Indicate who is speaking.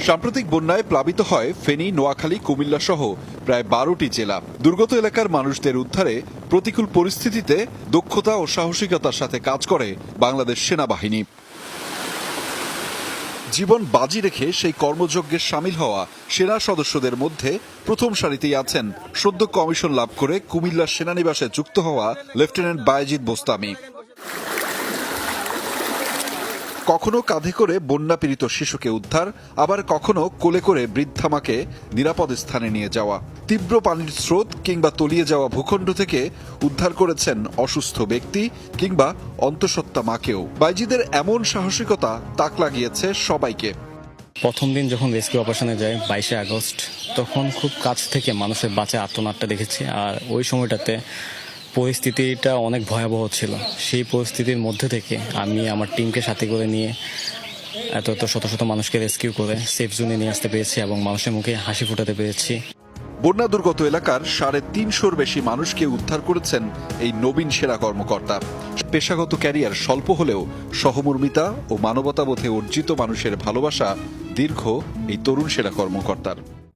Speaker 1: সাম্প্রতিক বন্যায় প্লাবিত হয় ফেনী, নোয়াখালী, কুমিল্লা সহ প্রায় 12টি জেলা। দুর্গত এলাকার মানুষদের উদ্ধারে প্রতিকূল পরিস্থিতিতে দক্ষতা ও সাহসিকতার সাথে কাজ করে বাংলাদেশ সেনাবাহিনী। জীবন বাজি রেখে সেই কর্মযজ্ঞে সামিল হওয়া সেনা সদস্যদের মধ্যে প্রথম সারিতেই আছেন সদ্য কমিশন লাভ করে কুমিল্লার সেনানিবাসে যুক্ত হওয়া লেফটেন্যান্ট বায়েজিদ বোস্তামি। কখনো কাঁধে করে বন্যাপীড়িত শিশুকে উদ্ধার, আবার কখনো কোলে করে বৃদ্ধা মাকে নিরাপদ স্থানে নিয়ে যাওয়া। তীব্র পানির স্রোত কিংবা তলিয়ে যাওয়া ভূখণ্ড থেকে উদ্ধার করেছেন অসুস্থ ব্যক্তি কিংবা অন্তঃসত্ত্বা মাকেও। বায়েজিদের এমন সাহসিকতা তাক লাগিয়েছে সবাইকে।
Speaker 2: প্রথম দিন যখন রেস্কিউ অপারেশনে যায় 22শে আগস্ট, তখন খুব কাছ থেকে মানুষের বাঁচা আর্তনাদটা দেখেছি। আর ওই সময়টাতে পরিস্থিতিটা অনেক ভয়াবহ ছিল। সেই পরিস্থিতির মধ্যে থেকে আমি আমার টিমকে সাথে করে নিয়ে এত শত শত মানুষকে রেস্কিউ করে সেফ জোনে নিয়ে আসতে পেরেছি এবং মানুষের মুখে হাসি ফোটাতে পেরেছি।
Speaker 1: বন্যা দুর্গত এলাকার 350-র বেশি মানুষকে উদ্ধার করেছেন এই নবীন সেনা কর্মকর্তা। পেশাগত ক্যারিয়ার স্বল্প হলেও সহমর্মিতা ও মানবতাবোধে অর্জিত মানুষের ভালোবাসা দীর্ঘ এই তরুণ সেনা কর্মকর্তার।